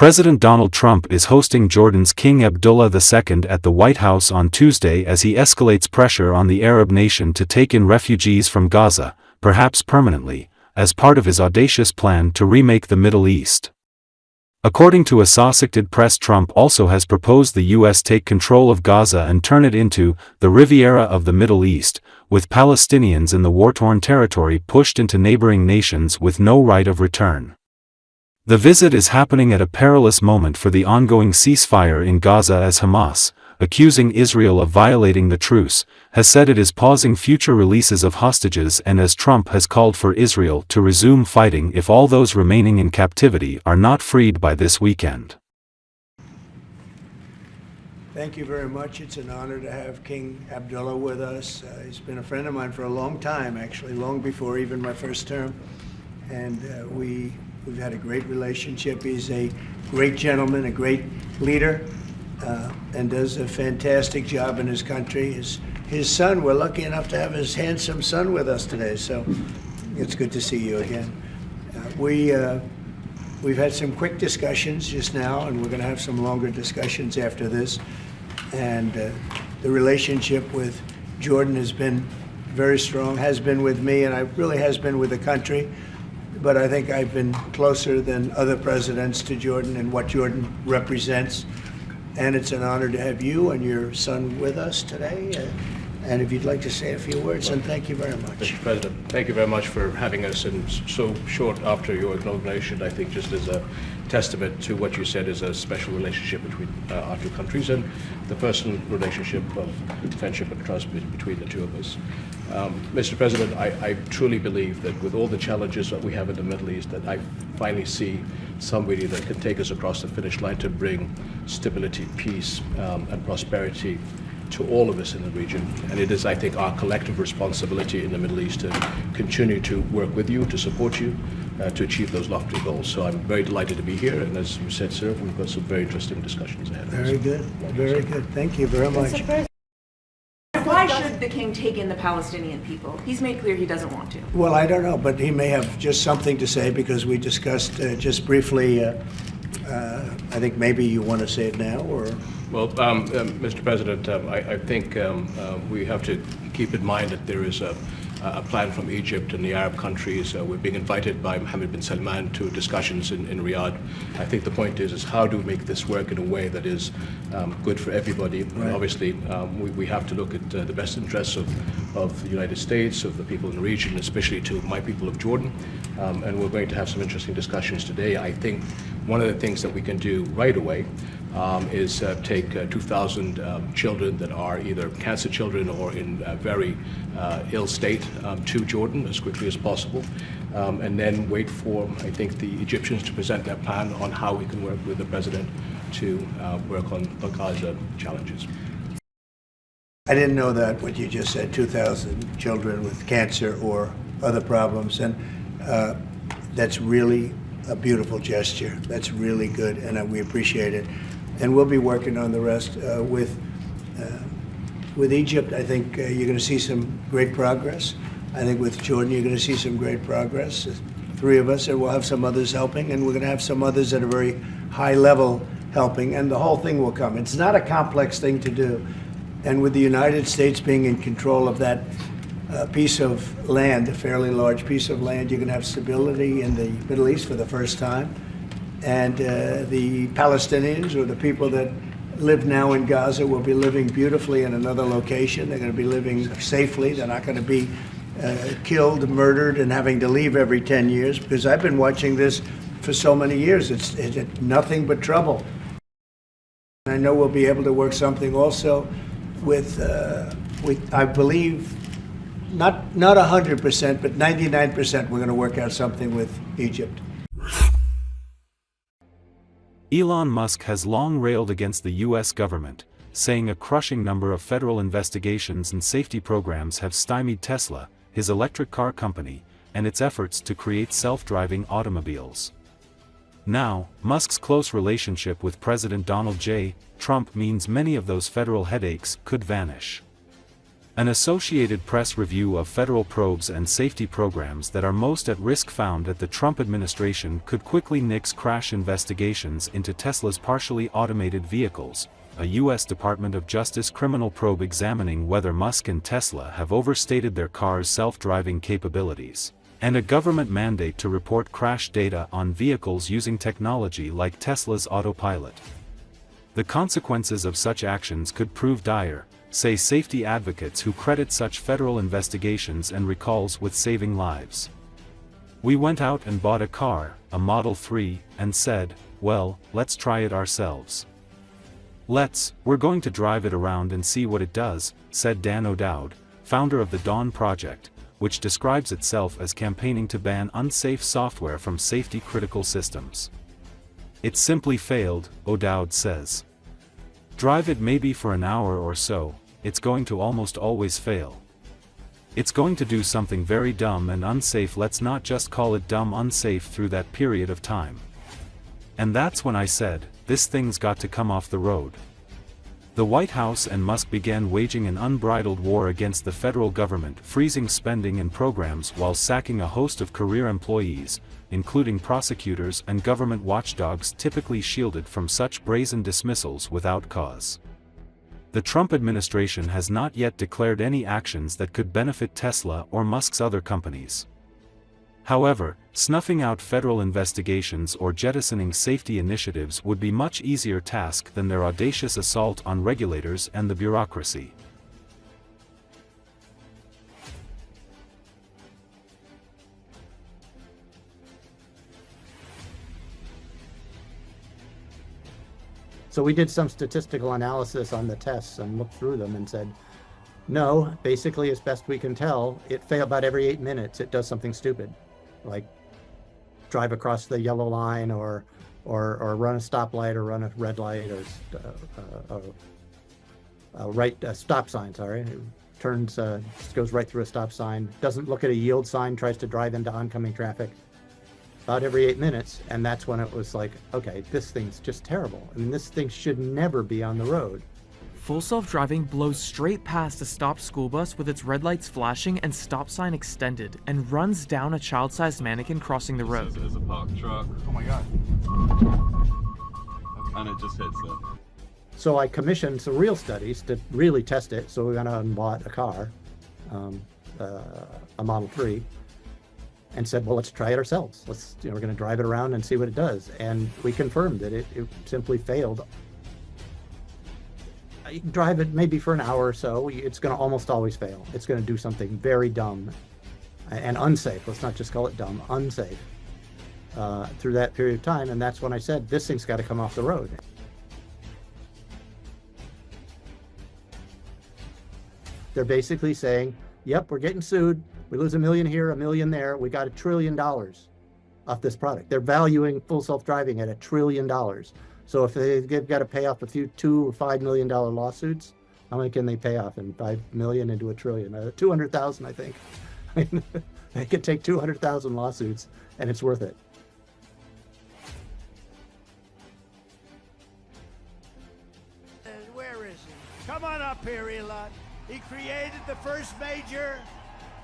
President Donald Trump is hosting Jordan's King Abdullah II at the White House on Tuesday as he escalates pressure on the Arab nation to take in refugees from Gaza, perhaps permanently, as part of his audacious plan to remake the Middle East. According to Assosicted Press, Trump also has proposed the U.S. take control of Gaza and turn it into the Riviera of the Middle East, with Palestinians in the war-torn territory pushed into neighboring nations with no right of return. The visit is happening at a perilous moment for the ongoing ceasefire in Gaza as Hamas, accusing Israel of violating the truce, has said it is pausing future releases of hostages, and as Trump has called for Israel to resume fighting if all those remaining in captivity are not freed by this weekend. Thank you very much. It's an honor to have King Abdullah with us. He's been a friend of mine for a long time, actually, long before even my first term. And we've had a great relationship. He's a great gentleman, a great leader, and does a fantastic job in his country. His son, we're lucky enough to have his handsome son with us today, so it's good to see you again. We've had some quick discussions just now, and we're going to have some longer discussions after this. And the relationship with Jordan has been very strong, has been with me, and it really has been with the country. But I think I've been closer than other presidents to Jordan and what Jordan represents. And it's an honor to have you and your son with us today. And if you'd like to say a few words, and thank you very much. Mr. President, thank you very much for having us, and so short after your inauguration, I think just as a testament to what you said is a special relationship between our two countries and the personal relationship of friendship and trust between the two of us. Mr. President, I truly believe that with all the challenges that we have in the Middle East, that I finally see somebody that can take us across the finish line to bring stability, peace, and prosperity to all of us in the region. And it is, I think, our collective responsibility in the Middle East to continue to work with you, to support you, to achieve those lofty goals. So I'm very delighted to be here, and as you said, sir, we've got some very interesting discussions ahead of us. Very good, very good. Thank you very much. Why should the king take in the Palestinian people? He's made clear he doesn't want to. Well, I don't know, but he may have just something to say, because we discussed just briefly. I think maybe you want to say it now, or? Well, Mr. President, I think we have to keep in mind that there is a plan from Egypt and the Arab countries. We're being invited by Mohammed bin Salman to discussions in Riyadh. I think the point is how do we make this work in a way that is good for everybody? Right. And obviously, we have to look at the best interests of the United States, of the people in the region, especially to my people of Jordan. And we're going to have some interesting discussions today. I think one of the things that we can do right away is take 2,000 children that are either cancer children or in a very ill state to Jordan as quickly as possible, and then wait for, I think, the Egyptians to present their plan on how we can work with the president to work on Gaza challenges. I didn't know that, what you just said, 2,000 children with cancer or other problems, and that's really a beautiful gesture. That's really good, and we appreciate it. And we'll be working on the rest with Egypt. I think you're going to see some great progress. I think with Jordan, you're going to see some great progress. Three of us, and we'll have some others helping, and we're going to have some others at a very high level helping, and the whole thing will come. It's not a complex thing to do. And with the United States being in control of that piece of land, a fairly large piece of land, you're going to have stability in the Middle East for the first time. And the Palestinians, or the people that live now in Gaza, will be living beautifully in another location. They're going to be living safely. They're not going to be killed, murdered, and having to leave every 10 years, because I've been watching this for so many years. It's nothing but trouble. I know we'll be able to work something also with I believe, not 100%, but 99%, we're going to work out something with Egypt. Elon Musk has long railed against the U.S. government, saying a crushing number of federal investigations and safety programs have stymied Tesla, his electric car company, and its efforts to create self-driving automobiles. Now, Musk's close relationship with President Donald J. Trump means many of those federal headaches could vanish. An Associated Press review of federal probes and safety programs that are most at risk found that the Trump administration could quickly nix crash investigations into Tesla's partially automated vehicles, a U.S. Department of Justice criminal probe examining whether Musk and Tesla have overstated their cars' self-driving capabilities, and a government mandate to report crash data on vehicles using technology like Tesla's autopilot. The consequences of such actions could prove dire, say safety advocates who credit such federal investigations and recalls with saving lives. We went out and bought a car, a Model 3, and said, well, let's try it ourselves. We're going to drive it around and see what it does, said Dan O'Dowd, founder of the Dawn Project, which describes itself as campaigning to ban unsafe software from safety-critical systems. It simply failed, O'Dowd says. Drive it maybe for an hour or so, it's going to almost always fail. It's going to do something very dumb and unsafe. Let's not just call it dumb unsafe through that period of time. And that's when I said, this thing's got to come off the road. The White House and Musk began waging an unbridled war against the federal government, freezing spending and programs while sacking a host of career employees, including prosecutors and government watchdogs typically shielded from such brazen dismissals without cause. The Trump administration has not yet declared any actions that could benefit Tesla or Musk's other companies. However, snuffing out federal investigations or jettisoning safety initiatives would be a much easier task than their audacious assault on regulators and the bureaucracy. So we did some statistical analysis on the tests and looked through them and said, no, basically as best we can tell, it fails about every 8 minutes. It does something stupid, like drive across the yellow line or run a stoplight or run a red light or stop sign, sorry. It turns, goes right through a stop sign, doesn't look at a yield sign, tries to drive into oncoming traffic. About every 8 minutes, and that's when it was like, okay, this thing's just terrible. I mean, this thing should never be on the road. Full self-driving blows straight past a stopped school bus with its red lights flashing and stop sign extended, and runs down a child-sized mannequin crossing the road. There's a parked truck. Oh my God. And it just hits it. So I commissioned some real studies to really test it. So we went out and bought a car, a Model 3, and said, well, let's try it ourselves. We're going to drive it around and see what it does. And we confirmed that it simply failed. You can drive it maybe for an hour or so. It's going to almost always fail. It's going to do something very dumb and unsafe. Let's not just call it dumb, unsafe through that period of time. And that's when I said, this thing's got to come off the road. They're basically saying, yep, we're getting sued. We lose $1 million here, $1 million there. We got $1 trillion off this product. They're valuing full self-driving at $1 trillion. So if they've got to pay off a few $2 or $5 million lawsuits, how many can they pay off in 5 million into $1 trillion? 200,000, I think. I mean, they could take 200,000 lawsuits, and it's worth it. Where is he? Come on up here, Elon. He created the first major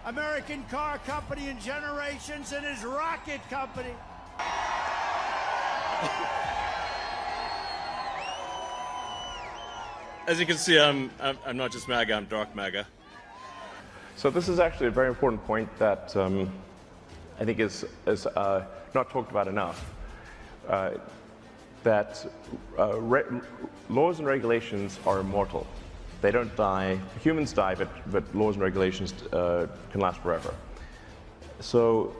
American car company in generations and his rocket company. As you can see, I'm not just MAGA, I'm dark MAGA. So this is actually a very important point that I think is not talked about enough. That laws and regulations are immortal. They don't die. Humans die, but laws and regulations can last forever. So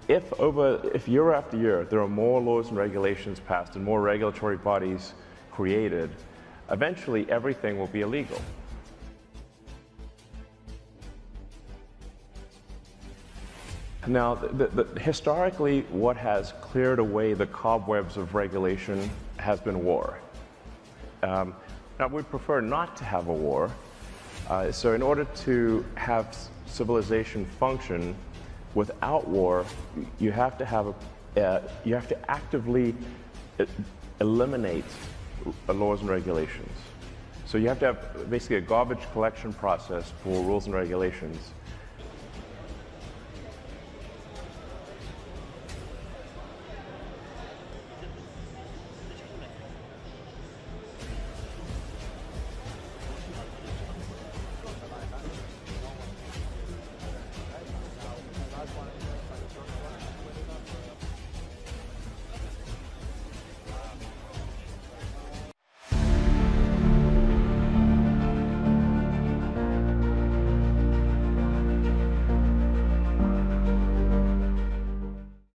if year after year there are more laws and regulations passed and more regulatory bodies created, eventually everything will be illegal. Now, historically, what has cleared away the cobwebs of regulation has been war. Now, we'd prefer not to have a war. So in order to have civilization function without war, you have to actively eliminate laws and regulations. So you have to have basically a garbage collection process for rules and regulations